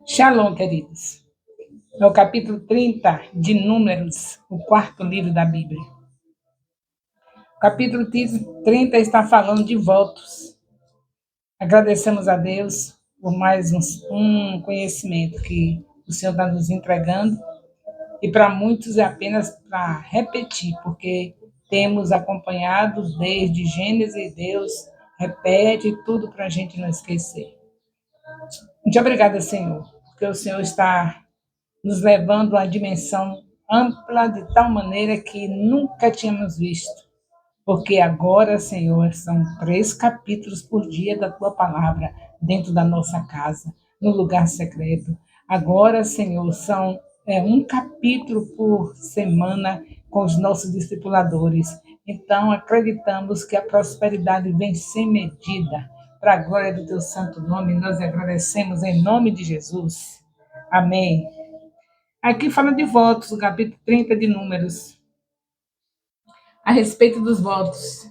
Shalom, queridos. É o capítulo 30 de Números, o quarto livro da Bíblia. O capítulo 30 está falando de votos. Agradecemos a Deus por mais um conhecimento que o Senhor está nos entregando, e para muitos é apenas para repetir, porque temos acompanhado desde Gênesis, Deus repete tudo para a gente não esquecer. Muito obrigada, Senhor, porque o Senhor está nos levando a uma dimensão ampla de tal maneira que nunca tínhamos visto. Porque agora, Senhor, são 3 capítulos por dia da tua palavra dentro da nossa casa, no lugar secreto. Agora, Senhor, são um capítulo por semana com os nossos discipuladores. Então, acreditamos que a prosperidade vem sem medida. Para a glória do teu santo nome, nós agradecemos em nome de Jesus. Amém. Aqui fala de votos, o capítulo 30 de Números, a respeito dos votos.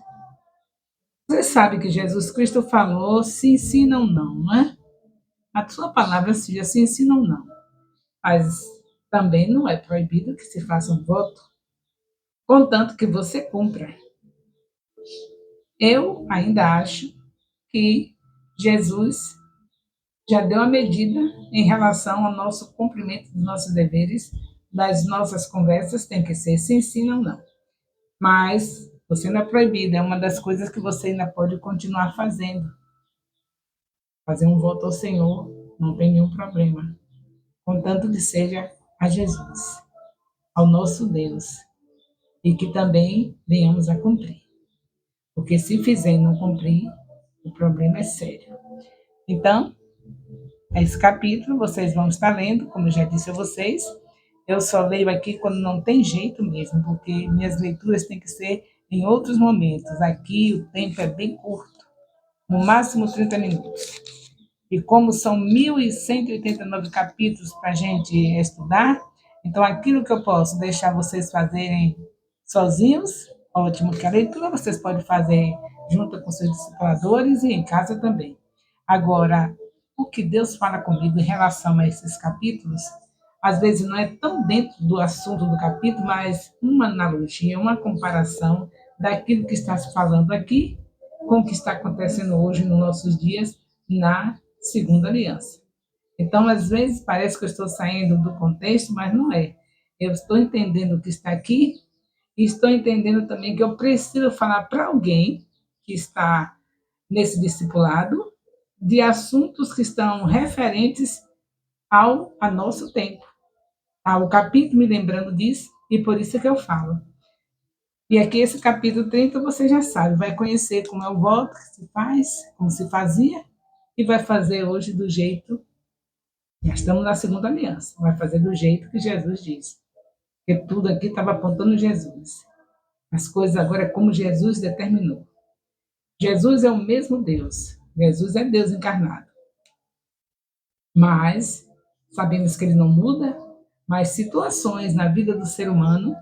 Você sabe que Jesus Cristo falou sim, sim, não, não, não é? A sua palavra seja sim, sim, não, não. Mas também não é proibido que se faça um voto, contanto que você cumpra. Eu ainda acho que Jesus já deu a medida em relação ao nosso cumprimento dos nossos deveres, das nossas conversas, tem que ser sim, sim, não, não. Mas você não é proibida, é uma das coisas que você ainda pode continuar fazendo. Fazer um voto ao Senhor, não tem nenhum problema. Contanto que seja a Jesus, ao nosso Deus, e que também venhamos a cumprir. Porque se fizer e não cumprir, o problema é sério. Então, esse capítulo vocês vão estar lendo, como eu já disse a vocês. Eu só leio aqui quando não tem jeito mesmo, porque minhas leituras têm que ser em outros momentos. Aqui o tempo é bem curto, no máximo 30 minutos. E como são 1.189 capítulos para a gente estudar, então aquilo que eu posso deixar vocês fazerem sozinhos, ótimo, que a leitura vocês podem fazer junto com seus discipuladores e em casa também. Agora, o que Deus fala comigo em relação a esses capítulos, às vezes não é tão dentro do assunto do capítulo, mas uma analogia, uma comparação daquilo que está se falando aqui com o que está acontecendo hoje nos nossos dias na segunda aliança. Então, às vezes, parece que eu estou saindo do contexto, mas não é. Eu estou entendendo o que está aqui e estou entendendo também que eu preciso falar para alguém que está nesse discipulado de assuntos que estão referentes a nosso tempo. O capítulo me lembrando disso, e por isso que eu falo. E aqui esse capítulo 30 você já sabe, vai conhecer como é o voto que se faz, como se fazia, e vai fazer hoje do jeito, já estamos na segunda aliança, vai fazer do jeito que Jesus disse. Porque tudo aqui estava apontando Jesus. As coisas agora é como Jesus determinou. Jesus é o mesmo Deus. Jesus é Deus encarnado. Mas sabemos que ele não muda, mas situações na vida do ser humano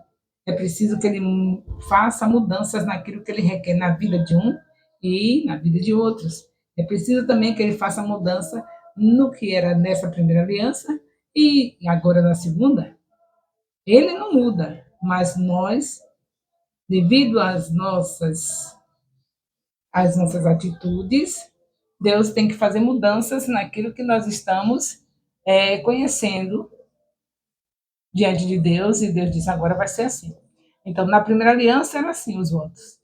é preciso que ele faça mudanças naquilo que ele requer na vida de um e na vida de outros. É preciso também que ele faça mudança no que era nessa primeira aliança e agora na segunda. Ele não muda, mas nós, devido às nossas atitudes, Deus tem que fazer mudanças naquilo que nós estamos conhecendo diante de Deus, e Deus diz, agora vai ser assim. Então, na primeira aliança, era assim os votos.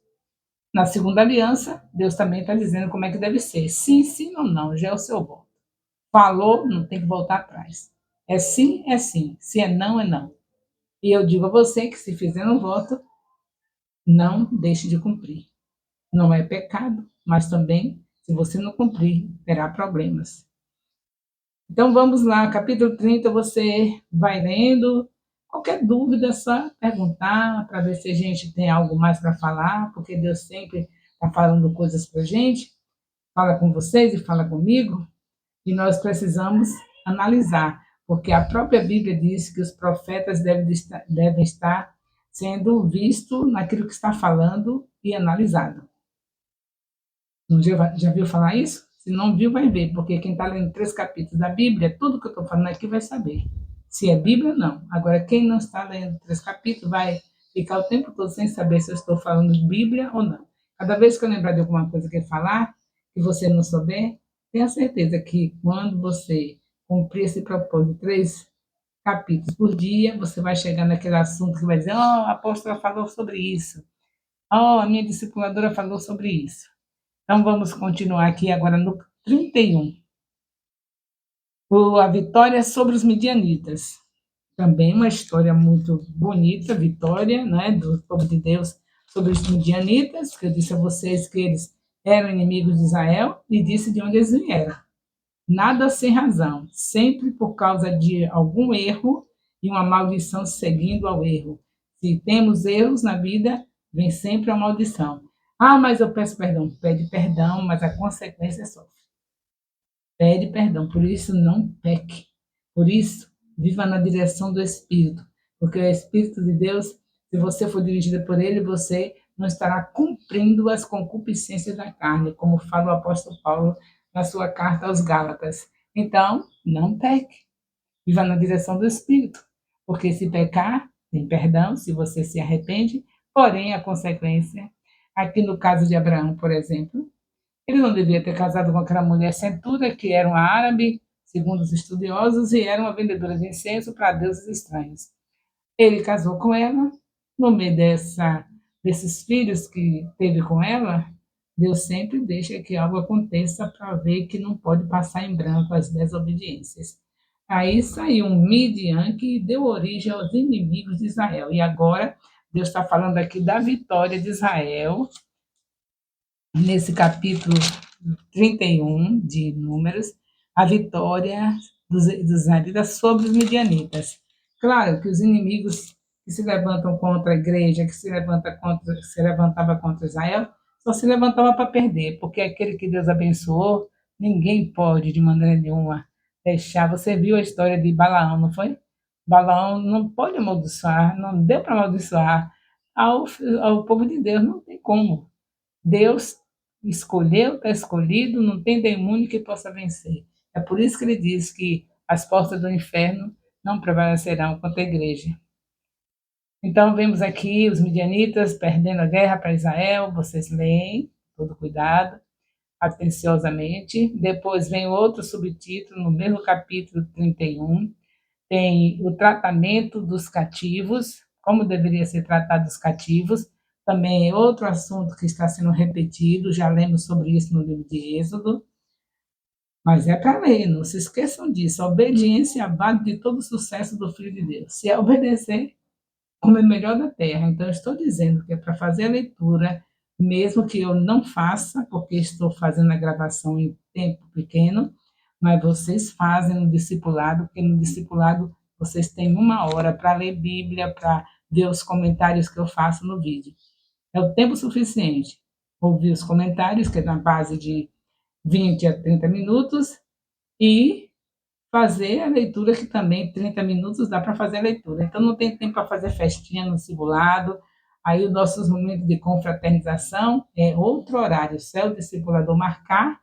Na segunda aliança, Deus também está dizendo como é que deve ser. Sim, sim ou não, já é o seu voto. Falou, não tem que voltar atrás. É sim, é sim. Se é não, é não. E eu digo a você que se fizer um voto, não deixe de cumprir. Não é pecado, mas também, se você não cumprir, terá problemas. Então vamos lá, capítulo 30, você vai lendo. Qualquer dúvida, é só perguntar para ver se a gente tem algo mais para falar, porque Deus sempre está falando coisas para a gente, fala com vocês e fala comigo, e nós precisamos analisar, porque a própria Bíblia diz que os profetas devem estar sendo vistos naquilo que está falando e analisado. Não já viu falar isso? Se não viu, vai ver, porque quem está lendo 3 capítulos da Bíblia, tudo que eu estou falando aqui vai saber. Se é Bíblia ou não. Agora, quem não está lendo 3 capítulos vai ficar o tempo todo sem saber se eu estou falando de Bíblia ou não. Cada vez que eu lembrar de alguma coisa que falar, que você não souber, tenha certeza que quando você cumprir esse propósito de 3 capítulos por dia, você vai chegar naquele assunto que vai dizer: a apóstola falou sobre isso. A minha discipuladora falou sobre isso. Então, vamos continuar aqui agora no 31. A vitória sobre os midianitas. Também uma história muito bonita, vitória, né, do povo de Deus sobre os midianitas, que eu disse a vocês que eles eram inimigos de Israel, e disse de onde eles vieram. Nada sem razão, sempre por causa de algum erro e uma maldição seguindo ao erro. Se temos erros na vida, vem sempre a maldição. Mas eu peço perdão. Pede perdão, mas a consequência sofre. Pede perdão, por isso não peque. Por isso, viva na direção do Espírito, porque o Espírito de Deus, se você for dirigida por ele, você não estará cumprindo as concupiscências da carne, como fala o apóstolo Paulo na sua carta aos Gálatas. Então, não peque. Viva na direção do Espírito, porque se pecar, tem perdão, se você se arrepende, porém a consequência, aqui no caso de Abraão, por exemplo, ele não devia ter casado com aquela mulher centura, que era uma árabe, segundo os estudiosos, e era uma vendedora de incenso para deuses estranhos. Ele casou com ela, no meio desses filhos que teve com ela, Deus sempre deixa que algo aconteça para ver que não pode passar em branco as desobediências. Aí saiu um Midian que deu origem aos inimigos de Israel. E agora Deus está falando aqui da vitória de Israel, nesse capítulo 31 de Números, a vitória dos israelitas sobre os midianitas. Claro que os inimigos que se levantam contra a igreja, que se levantava contra Israel, só se levantava para perder, porque aquele que Deus abençoou, ninguém pode, de maneira nenhuma, deixar. Você viu a história de Balaão, não foi? Balaão não pode amaldiçoar, não deu para amaldiçoar ao povo de Deus, não tem como. Deus escolheu, está escolhido, não tem demônio que possa vencer. É por isso que ele diz que as portas do inferno não prevalecerão contra a igreja. Então, vemos aqui os midianitas perdendo a guerra para Israel, vocês leem, todo cuidado, atenciosamente. Depois vem outro subtítulo, no mesmo capítulo 31, tem o tratamento dos cativos, como deveria ser tratado os cativos, também é outro assunto que está sendo repetido, já lemos sobre isso no livro de Êxodo, mas é para ler, não se esqueçam disso. A obediência é a base de todo o sucesso do Filho de Deus. Se é obedecer, como é melhor da terra. Então, eu estou dizendo que é para fazer a leitura, mesmo que eu não faça, porque estou fazendo a gravação em tempo pequeno, mas vocês fazem no discipulado, porque no discipulado vocês têm 1 hora para ler Bíblia, para ver os comentários que eu faço no vídeo. É o tempo suficiente. Ouvir os comentários, que é na base de 20 a 30 minutos, e fazer a leitura, que também 30 minutos dá para fazer a leitura. Então, não tem tempo para fazer festinha no discipulado. Aí, os nossos momentos de confraternização é outro horário. Se é o discipulador marcar,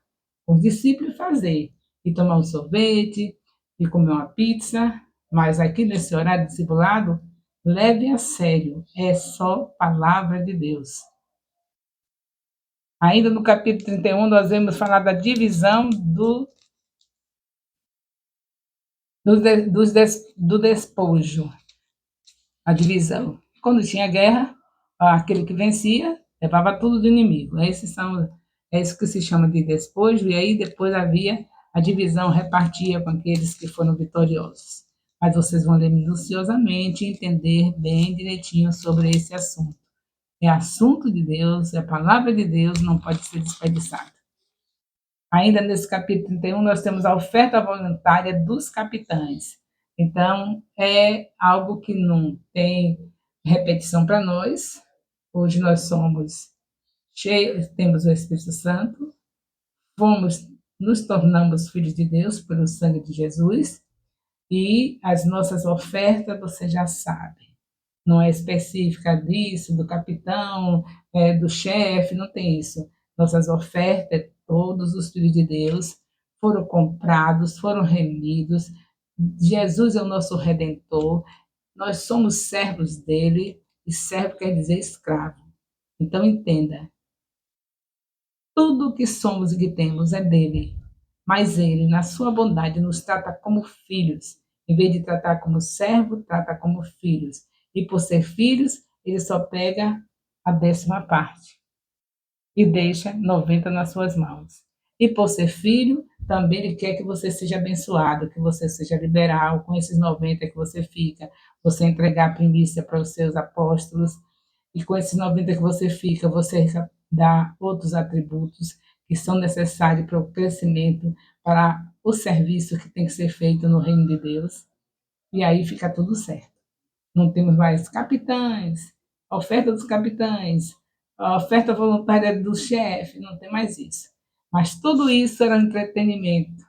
os discípulos fazer. E tomar um sorvete, e comer uma pizza. Mas aqui, nesse horário de discipulado, leve a sério. É só palavra de Deus. Ainda no capítulo 31, nós vamos falar da divisão do despojo, a divisão. Quando tinha guerra, aquele que vencia levava tudo do inimigo. É isso que se chama de despojo, e aí depois havia a divisão, repartia com aqueles que foram vitoriosos. Mas vocês vão ler minuciosamente e entender bem direitinho sobre esse assunto. É assunto de Deus, é a palavra de Deus, não pode ser desperdiçada. Ainda nesse capítulo 31, nós temos a oferta voluntária dos capitães. Então, é algo que não tem repetição para nós. Hoje nós somos cheios, temos o Espírito Santo, nos tornamos filhos de Deus pelo sangue de Jesus, e as nossas ofertas você já sabe. Não é específica disso, do capitão, do chefe, não tem isso. Nossas ofertas Todos os filhos de Deus foram comprados, foram remidos. Jesus é o nosso redentor. Nós somos servos dele, e servo quer dizer escravo. Então entenda, tudo o que somos e que temos é dele, mas ele, na sua bondade, nos trata como filhos. Em vez de tratar como servo, trata como filhos. E por ser filhos, ele só pega a 10ª parte e deixa 90 nas suas mãos. E por ser filho, também ele quer que você seja abençoado, que você seja liberal com esses 90 que você fica, você entregar a primícia para os seus apóstolos, e com esses 90 que você fica, você dá outros atributos que são necessários para o crescimento, para o serviço que tem que ser feito no reino de Deus, e aí fica tudo certo. Não temos mais capitães, a oferta dos capitães, a oferta voluntária do chefe, não tem mais isso. Mas tudo isso era um entretenimento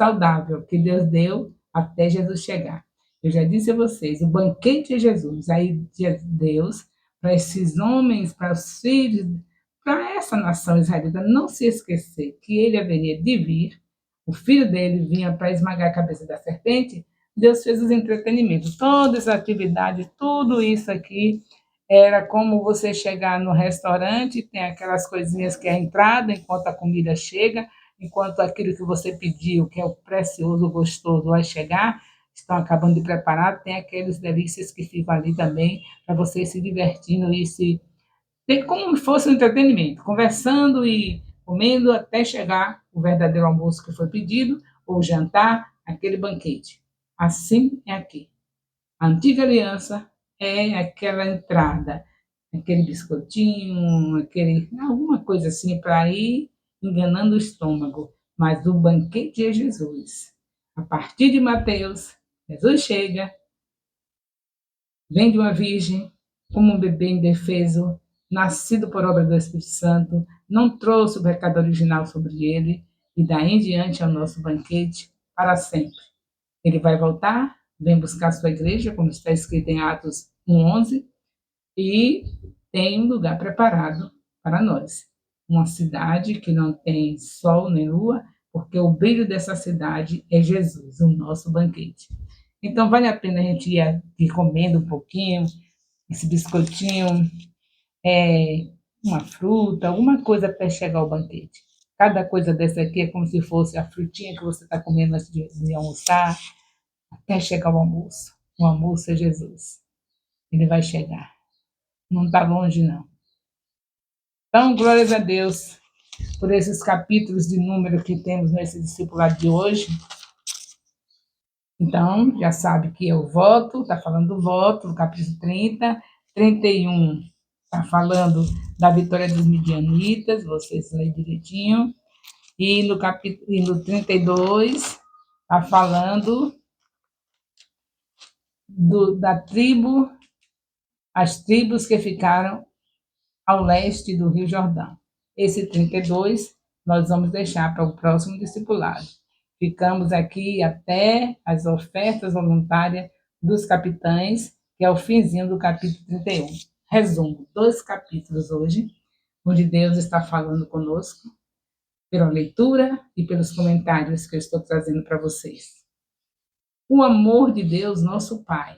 saudável que Deus deu até Jesus chegar. Eu já disse a vocês, o banquete de Jesus, aí de Deus, para esses homens, para os filhos, para essa nação israelita não se esquecer que ele haveria de vir, o filho dele vinha para esmagar a cabeça da serpente. Deus fez os entretenimentos, toda essa atividade, tudo isso aqui era como você chegar no restaurante, tem aquelas coisinhas que é a entrada, enquanto a comida chega, enquanto aquilo que você pediu, que é o precioso, gostoso, vai chegar, estão acabando de preparar, tem aqueles delícias que ficam ali também, para você se divertindo e se... Tem como se fosse um entretenimento, conversando e comendo até chegar o verdadeiro almoço que foi pedido, ou jantar, aquele banquete. Assim é aqui. A antiga aliança é aquela entrada, aquele biscoitinho, alguma coisa assim para ir enganando o estômago. Mas o banquete é Jesus. A partir de Mateus, Jesus chega, vem de uma virgem, como um bebê indefeso, nascido por obra do Espírito Santo, não trouxe o pecado original sobre ele, e daí em diante é o nosso banquete para sempre. Ele vai voltar, vem buscar sua igreja, como está escrito em Atos 1:11, e tem um lugar preparado para nós. Uma cidade que não tem sol nem lua, porque o brilho dessa cidade é Jesus, o nosso banquete. Então, vale a pena a gente ir comendo um pouquinho, esse biscoitinho, uma fruta, alguma coisa até chegar ao banquete. Cada coisa dessa aqui é como se fosse a frutinha que você está comendo antes de almoçar, até chegar o almoço. O almoço é Jesus. Ele vai chegar. Não está longe, não. Então, glórias a Deus por esses capítulos de número que temos nesse discipulado de hoje. Então, já sabe que eu voto, está falando do voto, no capítulo 30, 31 está falando da vitória dos midianitas, vocês leem direitinho. E no capítulo, e no 32 está falando da tribo, as tribos que ficaram ao leste do Rio Jordão. Esse 32 nós vamos deixar para o próximo discipulado. Ficamos aqui até as ofertas voluntárias dos capitães, que é o finzinho do capítulo 31. Resumo, 2 capítulos hoje, onde Deus está falando conosco, pela leitura e pelos comentários que eu estou trazendo para vocês. O amor de Deus, nosso Pai,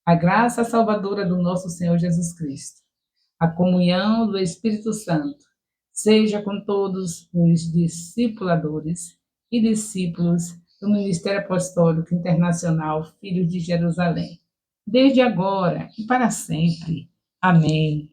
a graça salvadora do nosso Senhor Jesus Cristo, a comunhão do Espírito Santo, seja com todos os discipuladores e discípulos do Ministério Apostólico Internacional Filhos de Jerusalém, desde agora e para sempre. Amém.